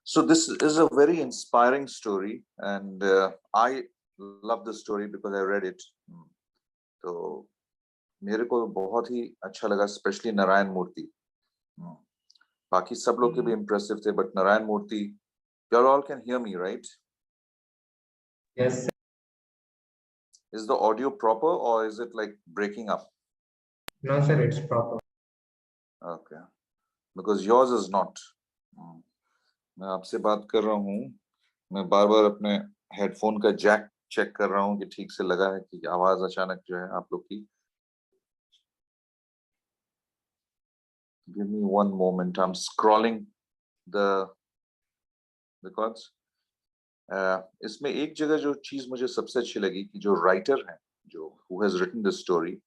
So this is a very inspiring story, and I love the story because I read it. So मेरे को बहुत ही अच्छा लगा, especially Narayan मूर्ति. बाकी सब लोग के भी impressive थे, but Narayan Murthy, you all can hear me, right? Yes. Is the audio proper or is it like breaking up? No, sir, it's proper. Okay, because yours is not. मैं आपसे बात कर रहा हूँ, मैं बार बार अपने हेडफोन का जैक चेक कर रहा हूँ कि ठीक से लगा है कि आवाज अचानक जो है आप लोग की. Give me one moment. I'm scrolling the records. इसमें एक जगह जो चीज मुझे सबसे अच्छी लगी कि जो राइटर है, जो who has written this story,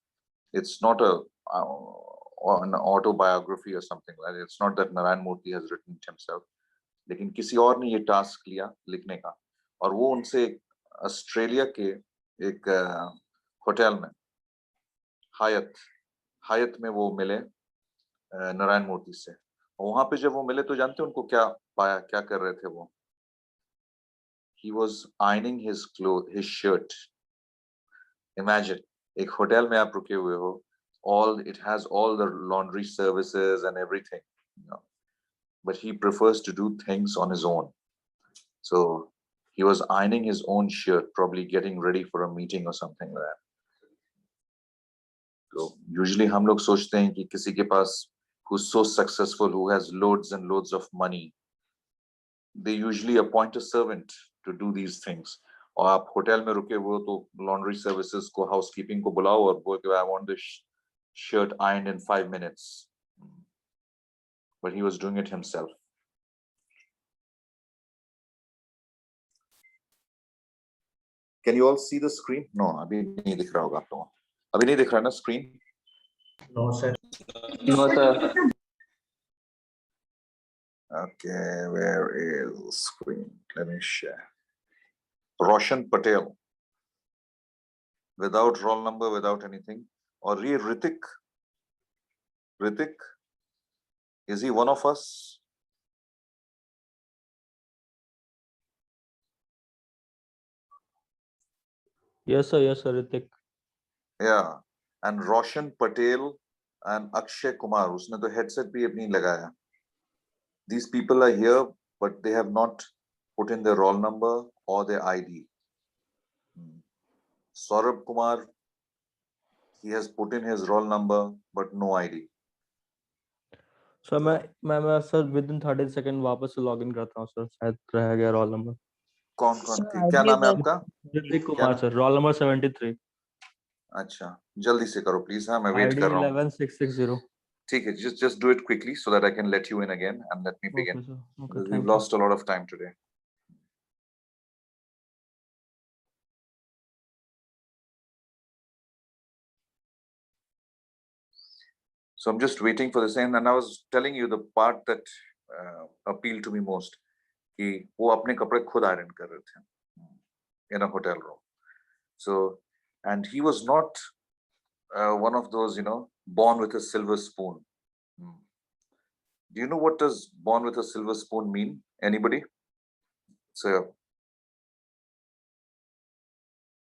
it's not an autobiography or something like that. It's not that Narayan Murthy has written it himself. लेकिन किसी और ने ये टास्क लिया लिखने का, और वो उनसे ऑस्ट्रेलिया के एक होटल में हायत में वो मिले नारायण मूर्ति से. वहां पे जब वो मिले तो जानते उनको क्या पाया, क्या कर रहे थे वो? He was ironing his clothes, his shirt. Imagine, एक होटल में आप रुके हुए हो, it has all the laundry services and everything, you know, but he prefers to do things on his own. So he was ironing his own shirt, probably getting ready for a meeting or something like that. So usually हम लोग सोचते हैं कि किसी के पास who's so successful, who has loads and loads of money, they usually appoint a servant to do these things. और आप hotel में रुके हुए हो तो लॉन्ड्री सर्विसेज को, हाउसकीपिंग को बुलाओ और बोल के I want this shirt ironed in 5 minutes. But he was doing it himself. Can you all see the screen? No, अभी नहीं दिख रहा होगा आप लोगों को. अभी नहीं दिख रहा ना screen? No, sir. No, sir. Okay, where is screen? Let me share. Roshan Patel. Without roll number, without anything. Or ye Ritik. Ritik, is he one of us? Yes, sir, Ritik. Yeah, and Roshan Patel and Akshay Kumar, उसने तो headset भी अपनी लगाया. These people are here, but they have not put in their roll number or their ID. Saurabh Kumar, he has put in his roll number, but no ID. So मैं sir within 30 seconds वापस से login करता हूँ sir, शायद रह गया roll number. कौन क्या नाम है आपका? Hrithik Kumar sir, roll number 73. अच्छा, जल्दी से करो please. हाँ, मैं wait ID कर रहा हूँ. 11660. ठीक है, just do it quickly so that I can let you in again and let me begin. Okay, sir. Okay, Because thank we've you. lost a lot of time today. So I'm just waiting for the same, and I was telling you the part that appealed to me most. कि वो अपने कपड़े खुद iron कर रहे थे in a hotel room. So, and he was not one of those, you know, born with a silver spoon. Do you know what does born with a silver spoon mean? Anybody? So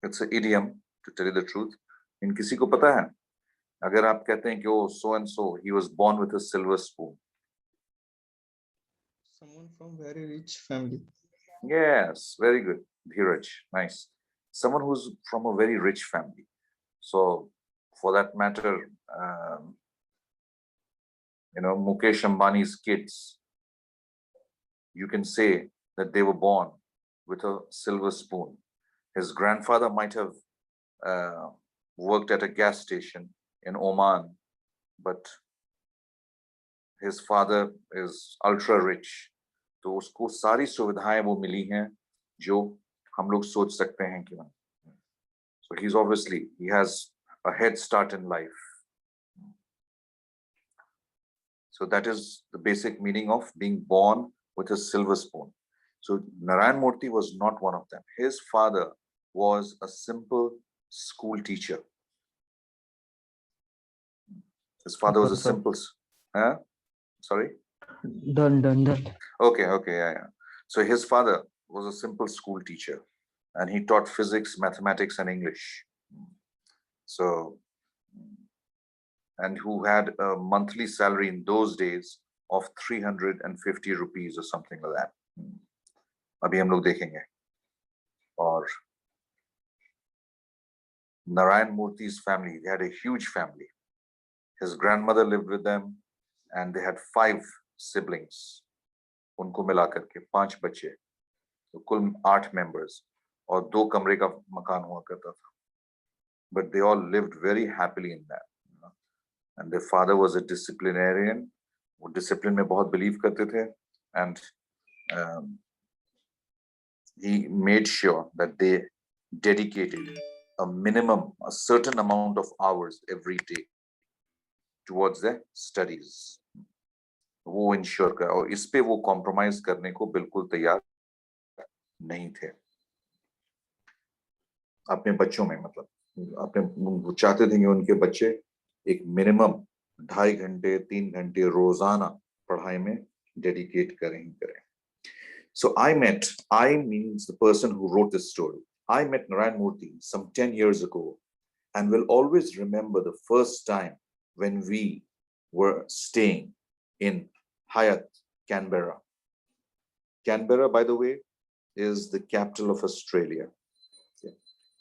it's an idiom, to tell you the truth. In किसी को पता है? अगर आप कहते हैं कि वो so and so, he was born with a silver spoon. Someone from very rich family. Yes, very good. Dheeraj, nice. Someone who's from a very rich family. So, for that matter, you know, Mukesh Ambani's kids, you can say that they were born with a silver spoon. His grandfather might have worked at a gas station in Oman, but his father is ultra rich. तो उसको सारी सुविधाएं वो मिली हैं जो हम लोग सोच सकते हैं कि. So he's obviously, he has a head start in life. So that is the basic meaning of being born with a silver spoon. So Narayan Murthy was not one of them. His father was a simple school teacher. His father was a simple, huh? Sorry? Done. Okay, yeah. So his father was a simple school teacher and he taught physics, mathematics, and English. So, and who had a monthly salary in those days of 350 rupees or something like that. अभी हम लोग देखेंगे. Or Narayan Murthy's family, they had a huge family. His grandmother lived with them and they had 5 siblings. उनको मिलाकर के 5 बच्चे, तो कुल 8 members और 2 कमरे का मकान हुआ करता था. But they all lived very happily in that. And their father was a disciplinarian. वो discipline में बहुत believe करते थे, and he made sure that they dedicated a certain amount of hours every day towards their studies. वो ensure कर, और इस पे वो compromise करने को बिल्कुल तैयार नहीं थे अपने बच्चों में. मतलब अपने वो चाहते थे कि उनके बच्चे एक मिनिमम 2.5 घंटे 3 घंटे रोजाना पढ़ाई में डेडिकेट करें. So I means the person who wrote this story. I met Narayan Murthy some 10 years ago and will always remember the first time when we were staying in Hyatt, Canberra. Canberra, by the way, is the capital of Australia.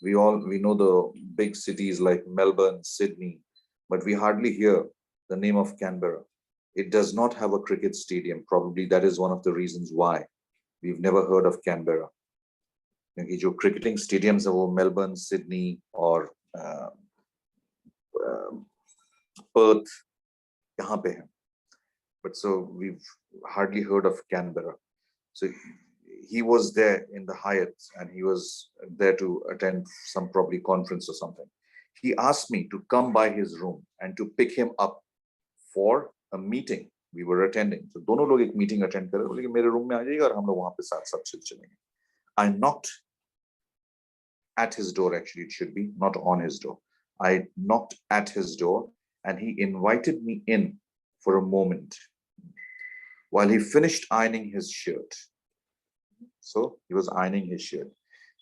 We know the big cities like Melbourne, Sydney, but we hardly hear the name of Canberra. It does not have a cricket stadium. Probably that is one of the reasons why we've never heard of Canberra. क्योंकि जो cricketing stadiums है वो Melbourne, Sydney और Perth यहाँ पे हैं. But so we've hardly heard of Canberra. So he was there in the Hyatt and he was there to attend some probably conference or something. He asked me to come by his room and to pick him up for a meeting we were attending. So दोनों लोग एक meeting attend कर रहे, बोले कि मेरे room में आ जाइएगा और हम लोग वहाँ पे साथ सब चलेंगे. I knocked at his door, actually it should be, not on his door. I knocked at his door and he invited me in for a moment while he finished ironing his shirt. So he was ironing his shirt.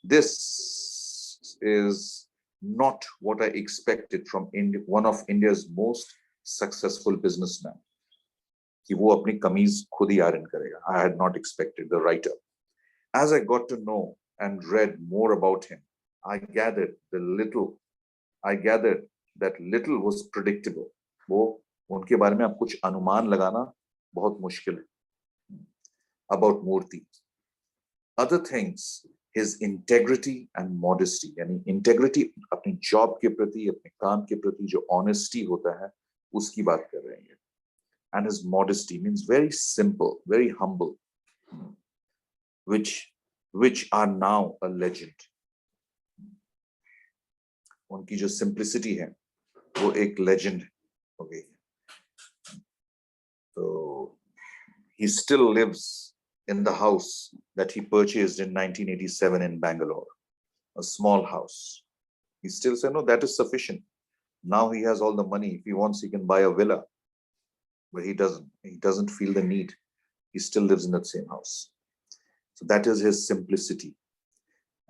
This is not what I expected from one of India's most successful businessmen. कि वो अपनी कमीज खुद ही iron करेगा. I had not expected, the writer. As I got to know and read more about him, I gathered that little was predictable. वो उनके बारे में आप कुछ अनुमान लगाना बहुत मुश्किल है. About Murthy. Other things, his integrity and modesty. यानी integrity अपनी job के प्रति, अपने काम के प्रति जो honesty होता है, उसकी बात कर रहे हैं. And his modesty means very simple, very humble, which are now a legend. उनकी जो simplicity है, वो एक legend हो गई. So he still lives in the house that he purchased in 1987 in Bangalore, a small house. He still said, no, that is sufficient. Now he has all the money. If he wants, he can buy a villa. But he doesn't. He doesn't feel the need. He still lives in that same house. So that is his simplicity.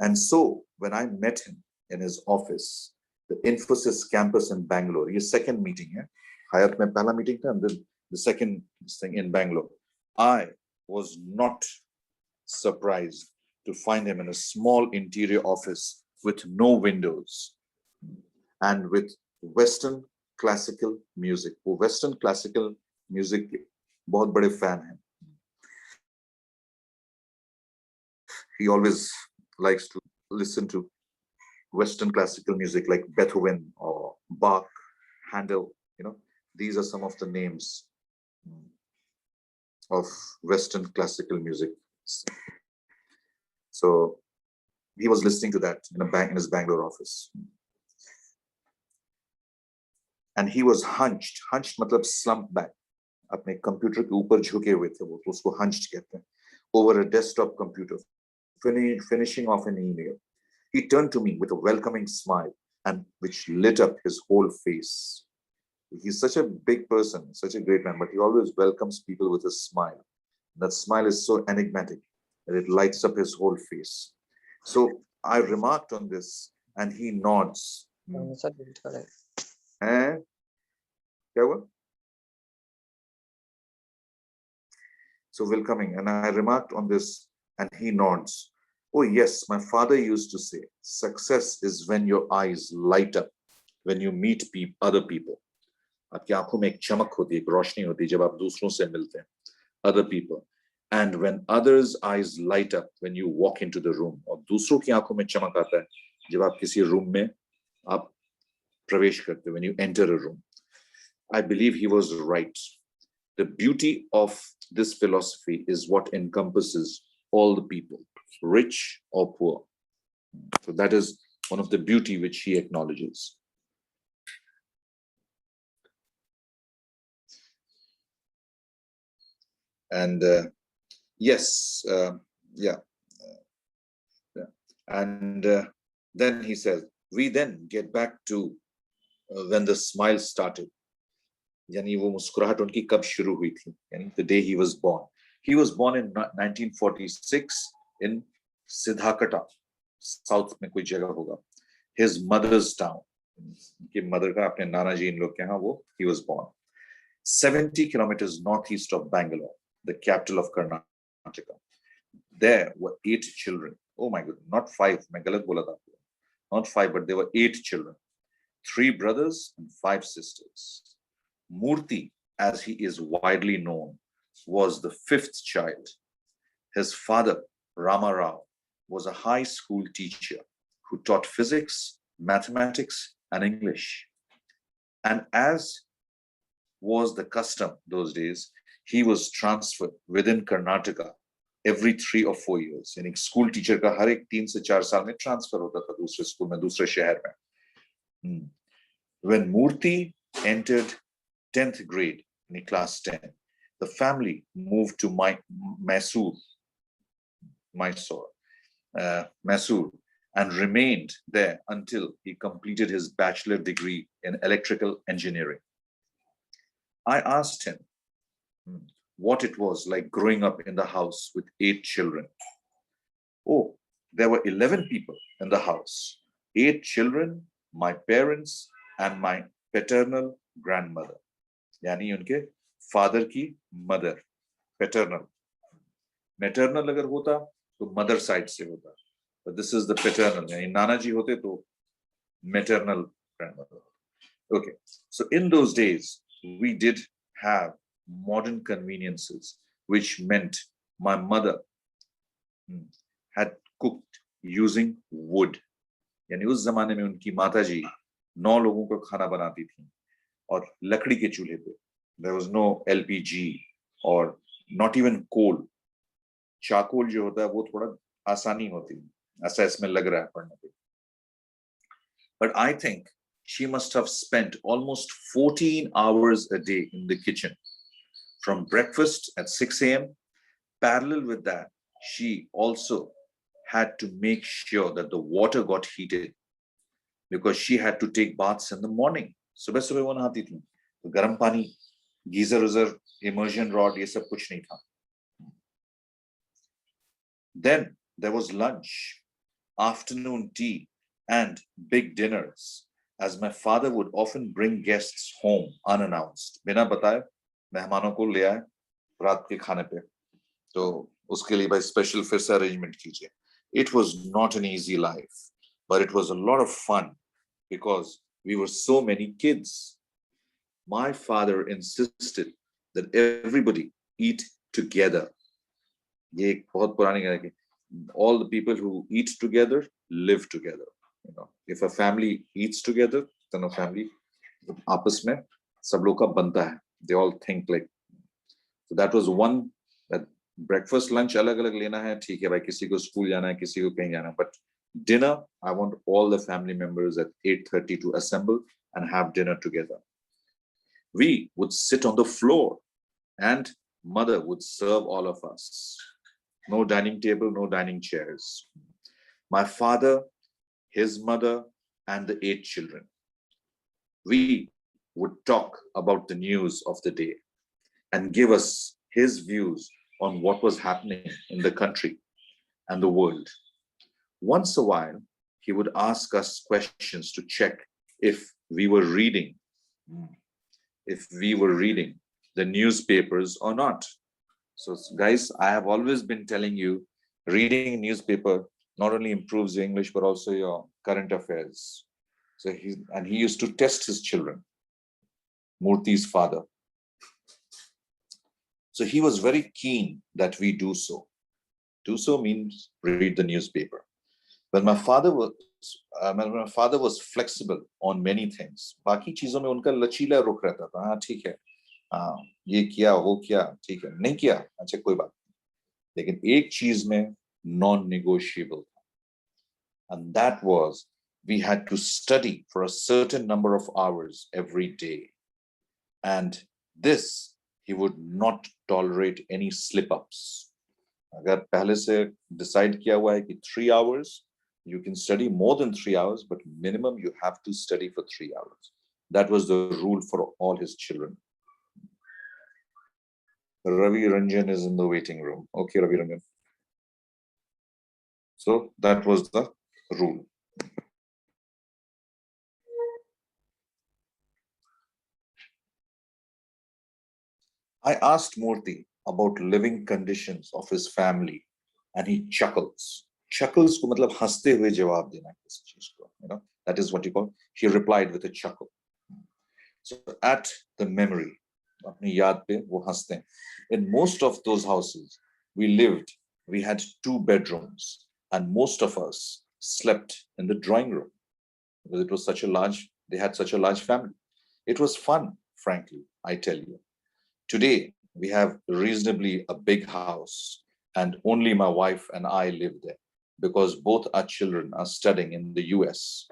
And so when I met him in his office, the Infosys campus in Bangalore, his second meeting, Hyatt mein pehla meeting tha, and then the second thing in Bangalore, I was not surprised to find him in a small interior office with no windows and with Western classical music. वो Western classical music के बहुत बड़े fan हैं. He always likes to listen to Western classical music like Beethoven or Bach, Handel. These are some of the names of Western classical music. So he was listening to that in his Bangalore office. And he was hunched matlab slumped back. अपने computer के ऊपर झुके हुए थे वो, तो उसको hunched कहते हैं, over a desktop computer, finishing off an email. He turned to me with a welcoming smile and which lit up his whole face. He's such a big person, such a great man, but he always welcomes people with a smile. That smile is so enigmatic. and it lights up his whole face. So I remarked on this, and he nods. Sir delete करा है. Eh? क्या हुआ? So welcoming, and I remarked on this, and he nods. Oh yes, my father used to say, success is when your eyes light up, when you meet other people. आपकी आंखों में एक चमक होती है, एक रोशनी होती है जब आप दूसरों से मिलते हैं, other people. And when others' eyes light up when you walk into the room, और दूसरों की आंखों में चमक आता है जब आप किसी रूम में आप प्रवेश करते, when you enter a room. I believe he was right. The beauty of this philosophy is what encompasses all the people, rich or poor. So that is one of the beauty which he acknowledges. And yes, yeah. And then he says, we then get back to when the smile started. यानी वो मुस्कुराहट उनकी कब शुरू हुई थी, यानी the day he was born. He was born in 1946 in Siddhakata, south में कोई जगह होगा. His mother's town. उनकी mother का अपने नाना जी इन लोग के यहाँ वो he was born. 70 kilometers northeast of Bangalore, the capital of Karnataka. There were 8 children. Oh my God, not 5. मैं गलत बोला था. Not 5, but there were 8 children. 3 brothers and 5 sisters. Murthy, as he is widely known, was the 5th child. His father, Rama Rao, was a high school teacher who taught physics, mathematics, and English. And as was the custom those days, he was transferred within Karnataka every 3 or 4 years. यानी school teacher का हर एक 3 से 4 साल में transfer होता था दूसरे school में, दूसरे शहर में. When Murthy entered 10th grade in class 10, the family moved to Mysore, and remained there until he completed his bachelor degree in electrical engineering. I asked him what it was like growing up in the house with 8 children. Oh, there were 11 people in the house, 8 children, my parents, and my paternal grandmother. यानी उनके father की mother, paternal. Maternal अगर होता तो mother side से होता, but this is the paternal. यानी नाना जी होते तो maternal grandmother. Okay, so in those days we did have modern conveniences, which meant my mother had cooked using wood. यानी उस जमाने में उनकी माता जी 9 लोगों को खाना बनाती थी और लकड़ी के चूल्हे पे. There was no LPG or not even coal. चाकोल जो होता है वो थोड़ा आसानी होती है, ऐसा इसमें लग रहा है पढ़ने पे. But I think she must have spent almost 14 hours a day in the kitchen, from breakfast at 6 a.m. Parallel with that, she also had to make sure that the water got heated, because she had to take baths in the morning. सुबह सुबह वो नहाती थी, तो गर्म पानी, geyser उजर, immersion rod, ये सब कुछ नहीं था. Then there was lunch, afternoon tea, and big dinners, as my father would often bring guests home unannounced. बिना बताए मेहमानों को ले आए रात के खाने पे, तो उसके लिए भाई स्पेशल फिर से अरेंजमेंट कीजिए. It was not an easy life, but it was a lot of fun because we were so many kids. My father insisted that everybody eat together. ये एक बहुत पुरानी है कि all the people who eat together live together. You know, if a family eats together, then a family आपस में सब लोग का बनता है. They all think like. So that was one, that breakfast lunch अलग अलग लेना है, ठीक है भाई, किसी को स्कूल जाना है, किसी को कहीं जाना है, but dinner, I want all the family members at 8:30 to assemble and have dinner together. We would sit on the floor and mother would serve all of us. No dining table, no dining chairs. My father, his mother, and the 8 children. We would talk about the news of the day and give us his views on what was happening in the country. and the world. Once a while, he would ask us questions to check if we were reading the newspapers or not. So guys, I have always been telling you, reading newspaper not only improves your English, but also your current affairs. So he used to test his children, Murthy's father. So he was very keen that we do so. Do so means read the newspaper. But my father was flexible on many things. बाकी चीजों में उनका लचीला रुख रहता था. हाँ ठीक है, हाँ ये किया वो किया ठीक है, नहीं किया अच्छा कोई बात नहीं. लेकिन एक चीज में non-negotiable था, and that was we had to study for a certain number of hours every day, and this he would not tolerate any slip-ups. अगर पहले से decide किया हुआ है कि 3 hours, you can study more than 3 hours, but minimum you have to study for 3 hours. That was the rule for all his children. Ravi Ranjan is in the waiting room. Okay, Ravi Ranjan. So that was the rule. I asked Murthy about living conditions of his family, and he chuckles. Chuckles को मतलब हंसते हुए जवाब देना किसी चीज को, you know, that is what you call. He replied with a chuckle. So at the memory, अपनी याद पे वो हंसते हैं. In most of those houses we had 2 bedrooms, and most of us slept in the drawing room because it was they had such a large family. It was fun, frankly, I tell you. Today, we have reasonably a big house, and only my wife and I live there because both our children are studying in the US.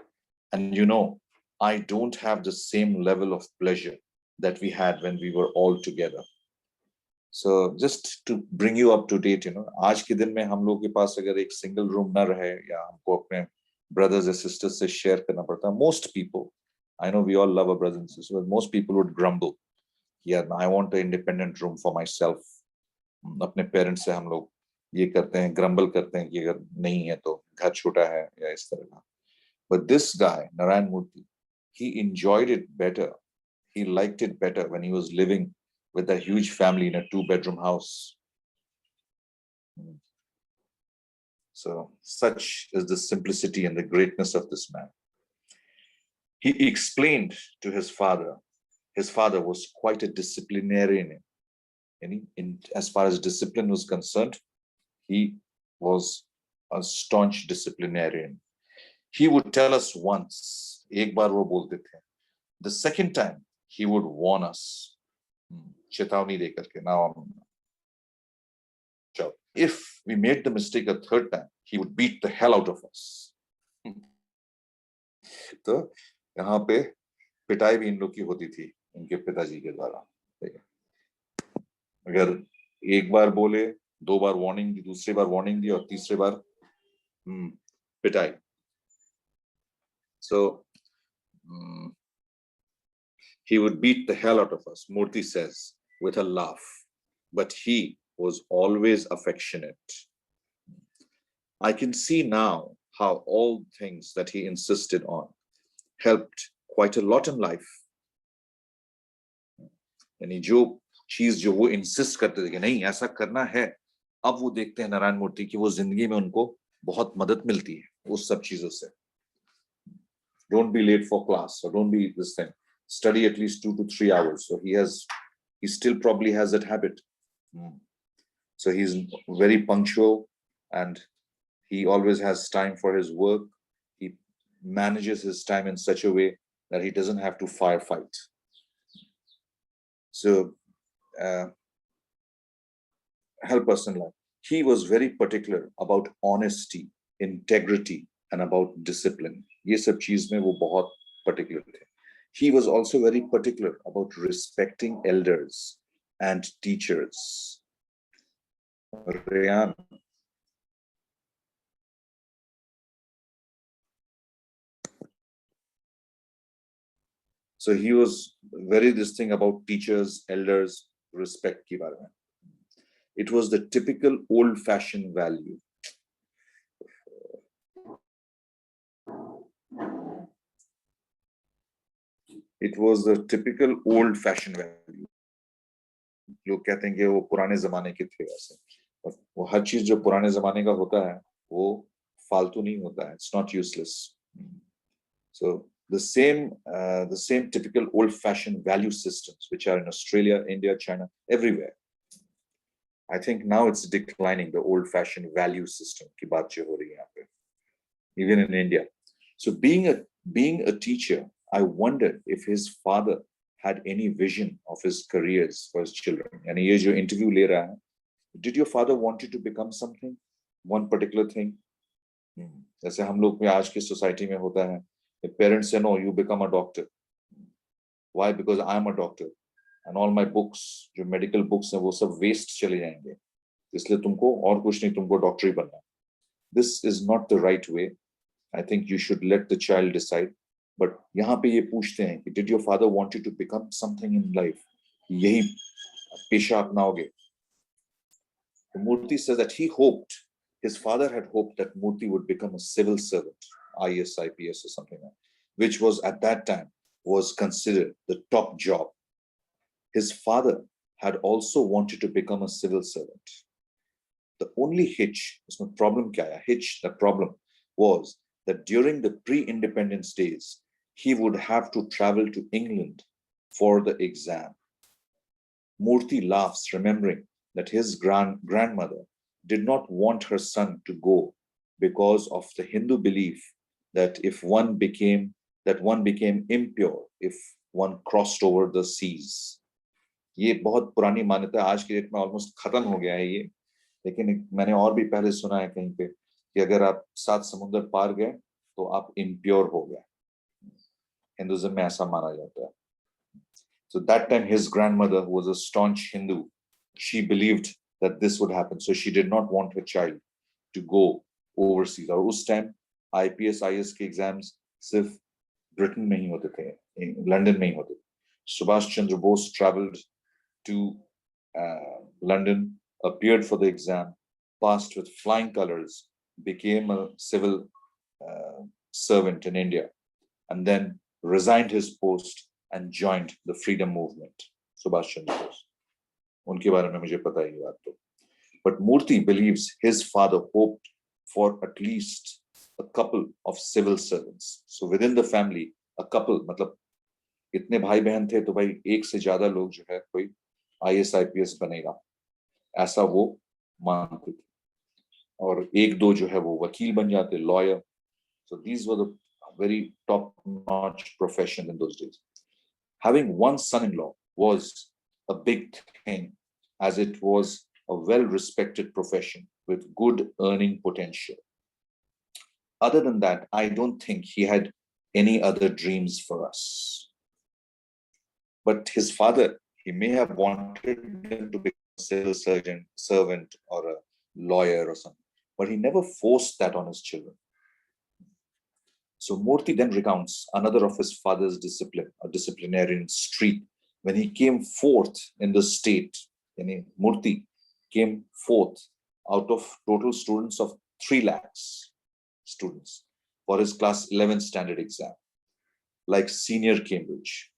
And you know, I don't have the same level of pleasure that we had when we were all together. So just to bring you up to date, you know, आज के दिन में हम लोग के पास अगर एक single room ना रहे या हमको अपने brothers and sisters से share करना पड़ता, most people, I know we all love our brothers and sisters, but most people would grumble. Yeah, I want an independent room for myself. अपने parents से हम लोग ये करते हैं, grumble करते हैं कि अगर नहीं है तो घर छोटा है या इस तरह का. But this guy, Narayan Murthy, he enjoyed it better. He liked it better when he was living with a huge family in a 2-bedroom house. So such is the simplicity and the greatness of this man. He explained to his father was quite a disciplinarian. As far as discipline was concerned, he was a staunch disciplinarian. He would tell us once, एक बार वो बोलते थे. The second time, he would warn us. चेतावनी दे करके, now if we made the mistake a third time, he would beat the hell out of us. तो यहाँ पे पिटाई भी इन लोग की होती थी इनके पिताजी के द्वारा. अगर एक बार बोले, 2 बार वार्निंग दी, दूसरी बार वार्निंग दी और तीसरी बार पिटाई. So he would beat the hell out of us, Murthy says, with a laugh. But he was always affectionate. I can see now how all things that he insisted on helped quite a lot in life. यानी जो चीज जो वो insist करते थे कि नहीं ऐसा करना है, अब वो देखते हैं नारायण मूर्ति की वो जिंदगी में उनको बहुत मदद मिलती है उस सब चीजों से. Don't be late for class, or don't be this thing. Study at least 2 to 3 hours. So he still probably has that habit. So he's very punctual, and he always has time for his work. He manages his time in such a way that he doesn't have to firefight. So help us in life. He was very particular about honesty, integrity, and about discipline. ये सब चीज में वो बहुत particular थे. He was also very particular about respecting elders and teachers. Rayan. So he was very this thing about teachers, elders, respect की बारे में. It was the typical old-fashioned value. It was the typical old-fashioned value. लोग कहते हैं कि वो पुराने जमाने के थे वैसे, और वो हर चीज जो पुराने जमाने का होता है वो फालतू नहीं होता है. It's not useless. So the same typical old-fashioned value systems which are in Australia, India, China, everywhere. I think now it's declining, the old-fashioned value system की बात जो हो रही है यहाँ पे, even in India. So being a teacher, I wondered if his father had any vision of his careers for his children. And ये जो interview ले रहा है, did your father want you to become something, one particular thing? जैसे हम लोग में आज की सोसाइटी में होता है, parents say no, you become a doctor. Why? Because I am a doctor, and all my books, जो medical books हैं, वो सब waste चले जाएंगे. इसलिए तुमको और कुछ नहीं, तुमको डॉक्टर ही बनना है. This is not the right way. I think you should let the child decide. But यहाँ पे ये पूछते हैं कि did your father want you to become something in life? यही पेशा अपनाओगे? Murthy says that he hoped, his father had hoped that Murthy would become a civil servant, IAS, IPS or something like that, which was at that time was considered the top job. His father had also wanted to become a civil servant. The only hitch, उसमें problem क्या है? Hitch, the problem was that during the pre-independence days, he would have to travel to England for the exam. Murthy laughs, remembering that his grandmother did not want her son to go because of the Hindu belief that one became impure if one crossed over the seas. ये बहुत पुरानी मान्यता है, आज की date में almost खत्म हो गया है ये, लेकिन मैंने और भी पहले सुना है कहीं पे कि अगर आप 7 समुद्र पार गए तो आप इम्प्योर हो गए. हिंदुइज्म में ऐसा माना जाता है. So that time his grandmother, who was a staunch Hindu, she believed that this would happen, so she did not want her child to go overseas. और उस टाइम IPS IAS के एग्जाम्स सिर्फ Britain में ही होते थे, London में ही होते थे. Subhash Chandra Bose traveled to London, appeared for the exam, passed with flying colors, became a civil servant in India, and then resigned his post and joined the freedom movement. Subhash Chandra Bose. उनके बारे में मुझे पता है ये बात तो. But Murthy believes his father hoped for at least a couple of civil servants. So within the family, a couple, मतलब इतने भाई बहन थे तो भाई एक से ज्यादा लोग जो है कोई IAS IPS बनेगा, ऐसा वो मानते थे. और एक दो जो है वो वकील बन जाते, lawyer. So these were the very top-notch profession in those days. Having one son-in-law was a big thing, as it was a well-respected profession with good earning potential. Other than that, I don't think he had any other dreams for us. But his father, he may have wanted him to become a civil servant or a lawyer or something, but he never forced that on his children. So Murthy then recounts another of his father's disciplinarian streak when he came fourth in the state. Murthy came fourth out of total students of 3 lakhs students for his class 11 standard exam, like senior Cambridge.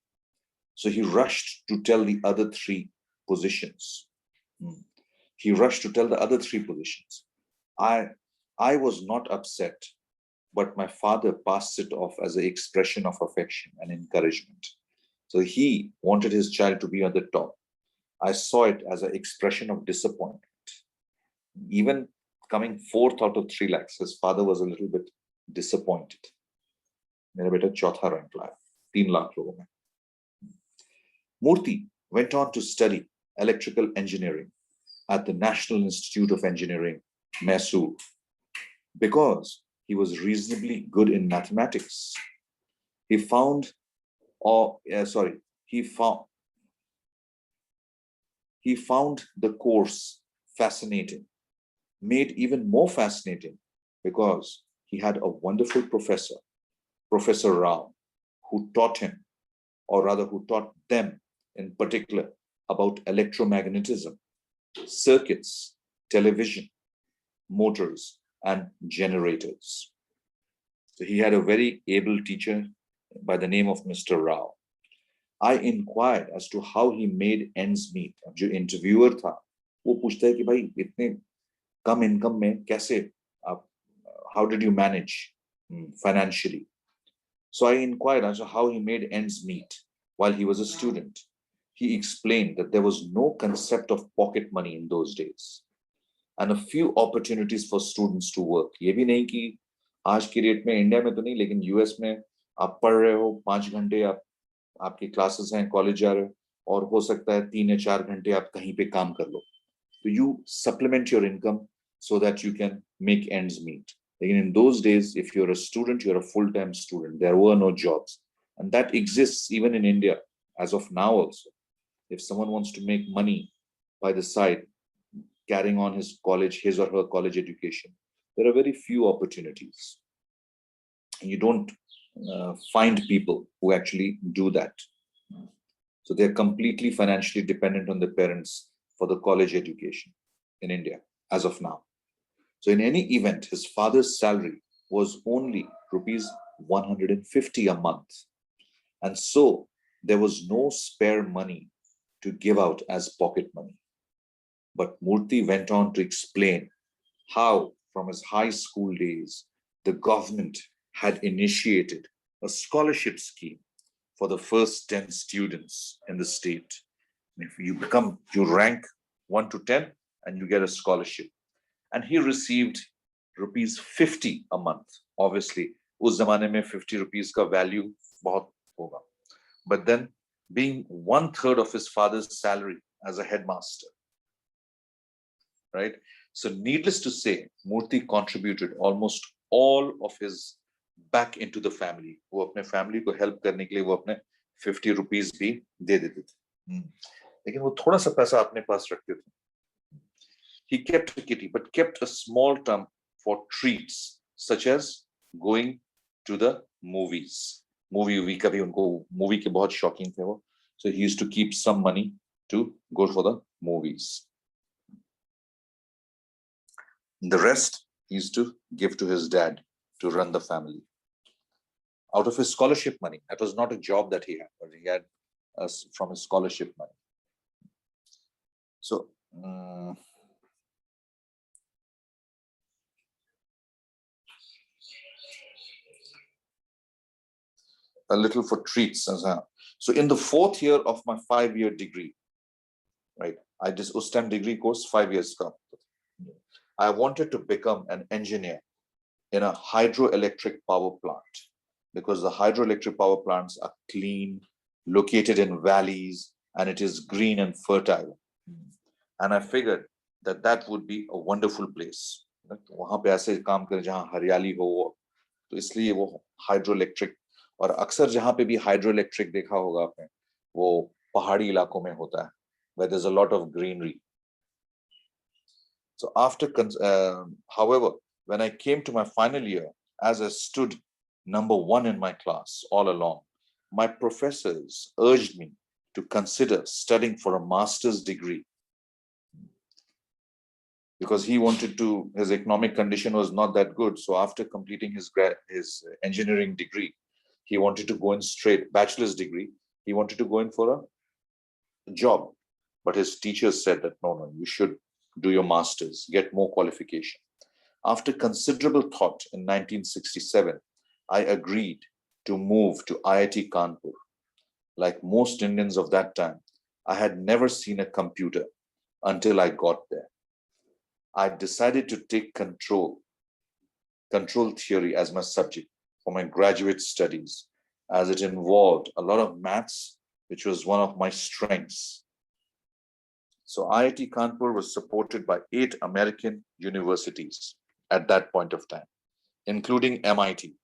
So he rushed to tell the other 3 positions. He rushed to tell the other 3 positions. I was not upset, but my father passed it off as an expression of affection and encouragement. So he wanted his child to be on the top. I saw it as an expression of disappointment. Even coming fourth out of 3 lakhs, his father was a little bit disappointed. मेरा बेटा चौथा rank लाया 3 लाख लोगों में. Murthy went on to study electrical engineering at the National Institute of Engineering, Mysore, because he was reasonably good in mathematics. He found the course fascinating, made even more fascinating because he had a wonderful professor, Professor Rao, who taught him, or rather who taught them in particular, about electromagnetism, circuits, television, motors, and generators. So he had a very able teacher by the name of Mr. Rao. I inquired as to how he made ends meet. जो interviewer था, वो पूछता है कि भाई इतने कम income में कैसे आप, how did you manage financially? So I inquired as to how he made ends meet while he was a student. He explained that there was no concept of pocket money in those days and a few opportunities for students to work. ये भी नहीं कि आज की date में India में तो नहीं, लेकिन यूएस में आप पढ़ रहे हो 5 घंटे, आपकी क्लासेस हैं, कॉलेज जा रहे हो, और हो सकता है 3 या 4 घंटे आप कहीं पे काम कर लो. So you supplement your income so that you can make ends meet. Again, in those days, if you're a student, you're a full-time student. There were no jobs. And that exists even in India as of now also. If someone wants to make money by the side, carrying on his or her college education, there are very few opportunities. You don't find people who actually do that. So they're completely financially dependent on their parents for the college education in India as of now. So in any event, his father's salary was only rupees 150 a month. And so there was no spare money to give out as pocket money. But Murthy went on to explain how from his high school days, the government had initiated a scholarship scheme for the first 10 students in the state. If you rank 1 to 10 and you get a scholarship. And he received rupees 50 a month. Obviously, us zamane mein 50 rupees ka value bahut hoga. But then being 1/3 of his father's salary as a headmaster, right? So needless to say, Murthy contributed almost all of his back into the family. वो अपने family को help करने के लिए वो अपने 50 rupees भी दे देते थे. लेकिन वो थोड़ा सा पैसा अपने पास रखते थे. He kept a kitty, but kept a small term for treats, such as going to the movies. Movie कभी उनको movie के बहुत shocking थे वो. So he used to keep some money to go for the movies. The rest he used to give to his dad to run the family. Out of his scholarship money. That was not a job that he had, but he had from his scholarship money. So, a little for treats. So in the 4th year of my 5-year degree, right? I just USTEM degree course, 5 years ka. I wanted to become an engineer in a hydroelectric power plant because the hydroelectric power plants are clean, located in valleys, and it is green and fertile. And I figured that that would be a wonderful place. वहाँ पे ऐसे काम करें जहाँ हरियाली हो, तो इसलिए वो हाइड्रोइलेक्ट्रिक, और अक्सर जहाँ पे भी हाइड्रोइलेक्ट्रिक देखा होगा आपने, वो पहाड़ी इलाकों में होता है, where there's a lot of greenery. So however, when I came to my final year, as I stood number 1 in my class all along, my professors urged me to consider studying for a master's degree because he wanted to, his economic condition was not that good. So after completing his engineering degree, he wanted to go in straight bachelor's degree. He wanted to go in for a job, but his teachers said that, no, you should do your master's, get more qualification. After considerable thought in 1967, I agreed to move to IIT Kanpur. Like most Indians of that time, I had never seen a computer until I got there. I decided to take control theory as my subject for my graduate studies, as it involved a lot of maths, which was one of my strengths. So IIT Kanpur was supported by 8 American universities at that point of time, including MIT,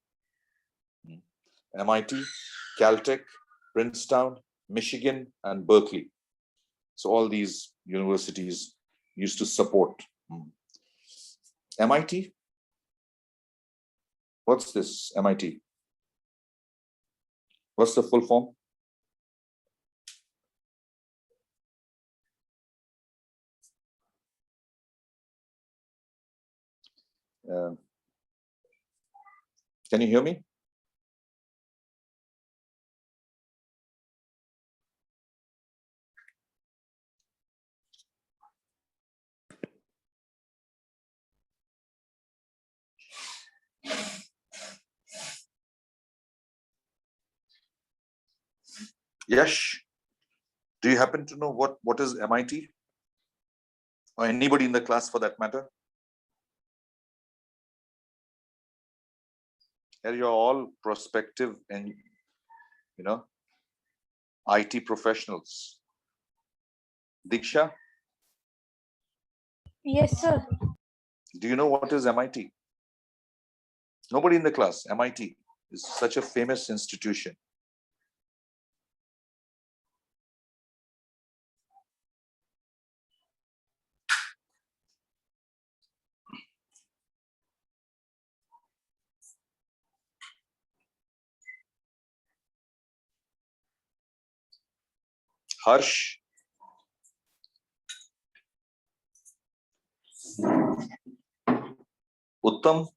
Caltech, Princeton, Michigan, and Berkeley. So all these universities used to support. MIT? What's this MIT? What's the full form? Can you hear me? Yash, do you happen to know what is MIT? Or anybody in the class for that matter? Here you're all prospective and, IT professionals. Diksha, Yes, sir. do you know what is MIT? Nobody in the class. MIT is such a famous institution. Harsh, Uttam,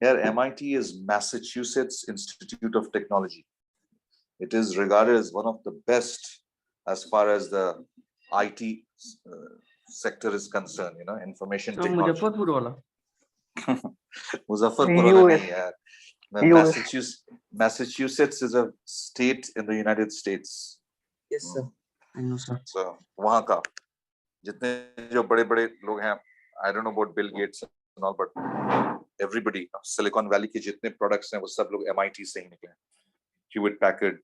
here MIT is Massachusetts Institute of Technology. It is regarded as one of the best as far as the IT sector is concerned, information technology. Muzaffarpur वाला मुजफ्फरपुर वाला US. नहीं यार. US. Massachusetts is a state in the United States. Yes, sir. I know, sir. So वहाँ का जितने जो बड़े-बड़े लोग हैं, I don't know about Bill Gates and all, but everybody, Silicon Valley के जितने products हैं, वो सब लोग MIT से ही निकले हैं. Hewlett Packard,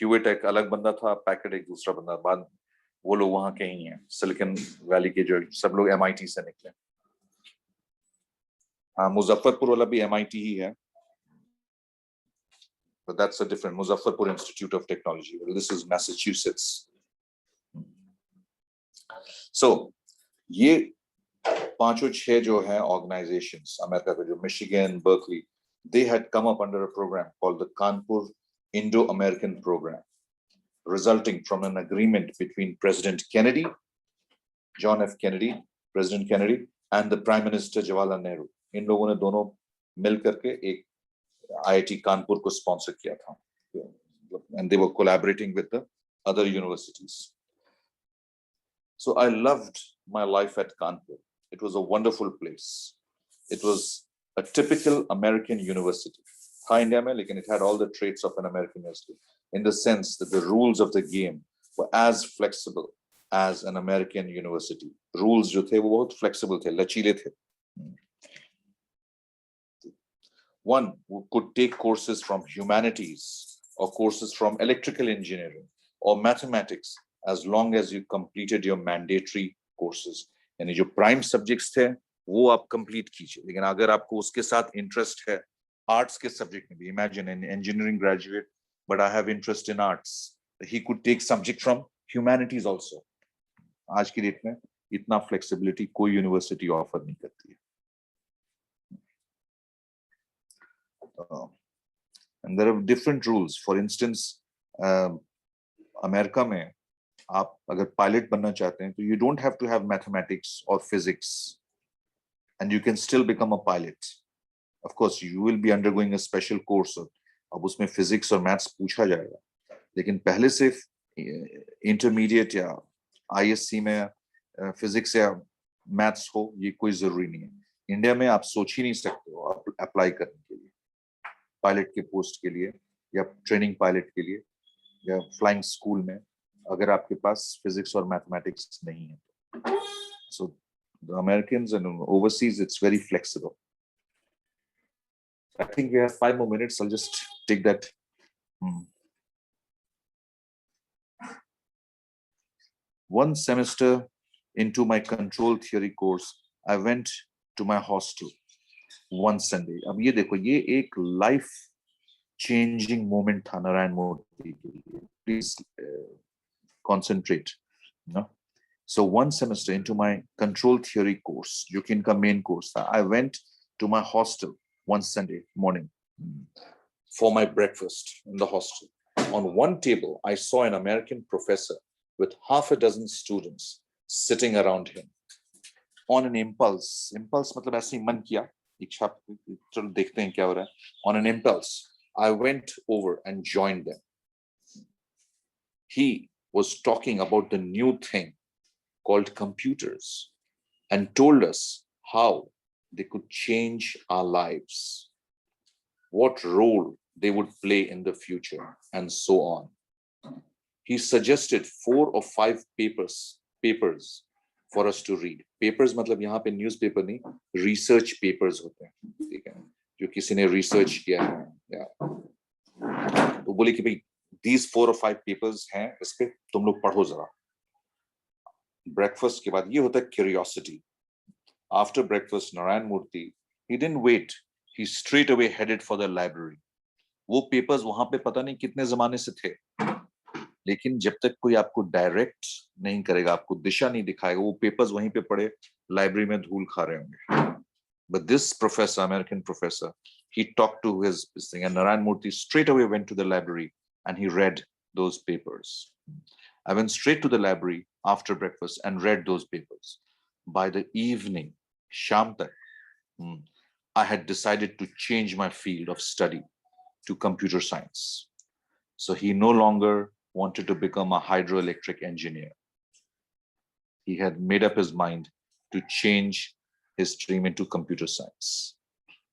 Hewitt एक अलग बंदा था, Packard एक दूसरा बंदा. बाद वो लोग वहाँ के ही हैं. Silicon Valley के जो सब लोग MIT से निकले. हाँ, मुजफ्फरपुर वाला भी MIT ही है. But that's a different Muzaffarpur Institute of Technology. Well, this is Massachusetts. So, ये पांचों छह जो हैं organizations, अमेरिका का जो Michigan, Berkeley, they had come up under a program called the Kanpur Indo-American Program, resulting from an agreement between President Kennedy, John F. Kennedy, President Kennedy, and the Prime Minister Jawaharlal Nehru. इन लोगों ने दोनों मिल करके एक IIT Kanpur को sponsor किया था, and they were collaborating with the other universities. So I loved my life at Kanpur. It was a wonderful place. It was a typical American university. Tha India mein, lekin it had all the traits of an American university, in the sense that the rules of the game were as flexible as an American university. Rules jo the, wo bahut flexible the, lachile the. One could take courses from humanities or courses from electrical engineering or mathematics as long as you completed your mandatory courses. यानी जो prime subjects थे वो आप complete कीजिए. लेकिन अगर आपको उसके साथ interest है arts के subject में भी, imagine an engineering graduate, but I have interest in arts, he could take subject from humanities also. आज की डेट में इतना flexibility कोई university offer नहीं करती है. And there are different rules. For instance, America में आप अगर पायलट बनना चाहते हैं तो you don't have to have mathematics or physics, and you can still become a pilot. Of course, you will be undergoing a special course. अब उसमें physics और maths पूछा जाएगा, लेकिन पहले से intermediate या ISC में physics या maths हो, ये कोई जरूरी नहीं है. इंडिया में आप सोच ही नहीं सकते हो अप्लाई करने के लिए, पायलट के पोस्ट के लिए या ट्रेनिंग पायलट के लिए या फ्लाइंग स्कूल में, अगर आपके पास फिजिक्स और मैथमेटिक्स नहीं है. So the Americans and overseas it's very flexible. I think we have 5 more minutes. I'll just take that. One semester into my control theory course, I went to my hostel one Sunday. अब ये देखो, ये एक life changing moment था नारायण मोदी के लिए. Please concentrate. No? So one semester into my control theory course, जो कि इनका main course था, I went to my hostel one Sunday morning for my breakfast in the hostel. On one table, I saw an American professor with half a dozen students sitting around him. On an impulse मतलब ऐसे ही मन किया, इच्छा, चलो देखते हैं क्या हो रहा है. On an impulse, I went over and joined them. He was talking about the new thing called computers and told us how they could change our lives, what role they would play in the future, and so on. He suggested 4 or 5 papers for us to read. Papers मतलब यहाँ पे newspaper नहीं, research papers होते हैं, ठीक है, जो किसी ने research किया है, तो बोले कि भाई these 4 or 5 papers हैं, इस पे तुम लोग पढ़ो जरा. Breakfast के बाद ये होता है curiosity. After breakfast, Narayan Murthy, he didn't wait. He straight away headed for the library. वो papers वहां पे पता नहीं कितने जमाने से थे, लेकिन जब तक कोई आपको डायरेक्ट नहीं करेगा, आपको दिशा नहीं दिखाएगा, वो पेपर्स वहीं पे पड़े लाइब्रेरी में धूल खा रहे होंगे. But this professor, American professor, he talked to his thing, and Narayan Murthy straight away went to the library and he read those papers. I went straight to the library after breakfast and read those papers. By the evening, sham tak, I had decided to change my field of study to computer science. So he no longer wanted to become a hydroelectric engineer. He had made up his mind to change his stream into computer science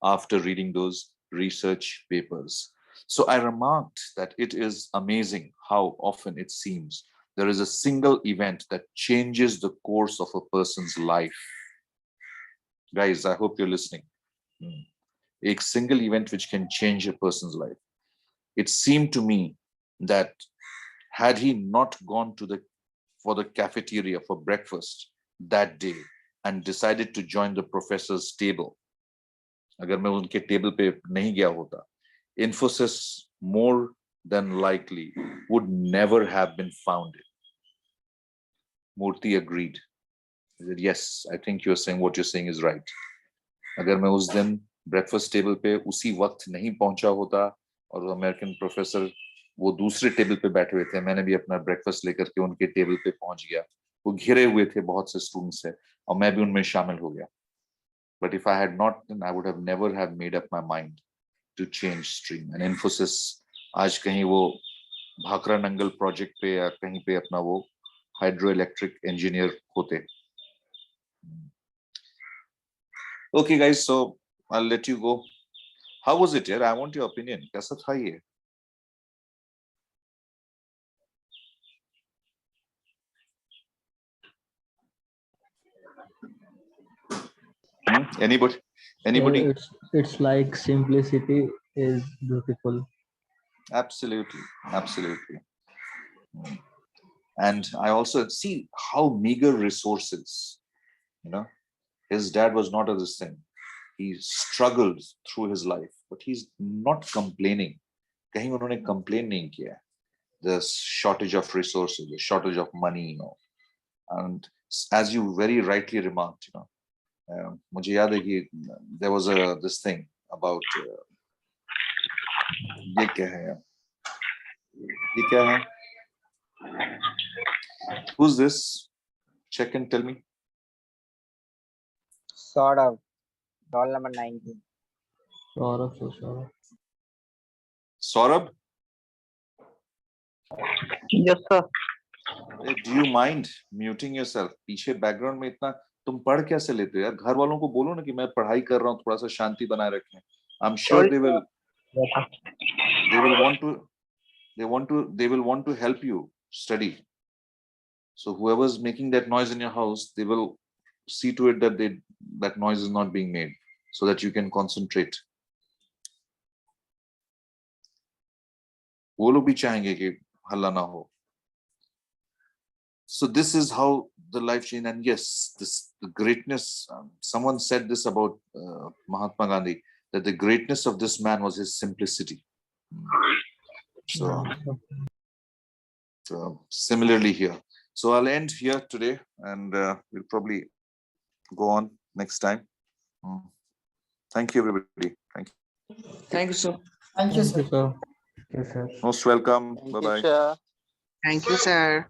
after reading those research papers. So I remarked that it is amazing how often it seems there is a single event that changes the course of a person's life. Guys, I hope you're listening. A single event which can change a person's life. It seemed to me that had he not gone to for the cafeteria for breakfast that day and decided to join the professor's table, agar main unke table pe nahi gaya hota, Infosys more than likely would never have been founded. Murthy agreed. He said, yes, I think you're saying what you're saying is right. Agar main us din breakfast table पे उसी वक्त नहीं पहुंचा होता और वो American professor वो दूसरे टेबल पे बैठे हुए थे, मैंने भी अपना ब्रेकफास्ट लेकर के उनके टेबल पे पहुंच गया, वो घिरे हुए थे बहुत से स्टूडेंट्स से और मैं भी उनमें शामिल हो गया. But if I had not, then I would have never have made up my mind to change stream. And Infosys आज कहीं वो भाखरा नंगल प्रोजेक्ट पे या कहीं पे अपना वो हाइड्रो इलेक्ट्रिक इंजीनियर होते. Okay guys, so I'll let you go. How was it here? I want your opinion. कैसा था ये? Anybody? It's like simplicity is beautiful. Absolutely. And I also see how meager resources, his dad was not of this thing. He struggled through his life, but he's not complaining. Kahin unhone complain nahi kiya. The shortage of resources, the shortage of money, And as you very rightly remarked, mujhe yaad hai ki there was this thing about ye kya hai? Who's this? Check and tell me. Sort of. Roll number 19. Saurabh? Yes, sir. Do you mind muting yourself? पीछे background में इतना तुम पढ़ कैसे लेते हो यार? घर वालों को बोलो ना कि मैं पढ़ाई कर रहा हूँ, थोड़ा सा शांति बनाए रखें. I'm sure they will want to help you study. So whoever's making that noise in your house, they will see to it that that noise is not being made, so that you can concentrate. वो लोग भी चाहेंगे कि हल्ला ना हो. So this is how the life changed. And yes, the greatness, someone said this about Mahatma Gandhi, that the greatness of this man was his simplicity. So similarly here. So I'll end here today, and we'll probably go on next time. Thank you, everybody. Thank you. Thank you, sir. Thank you, sir. Yes, sir. Most welcome. Bye-bye. Thank you, sir.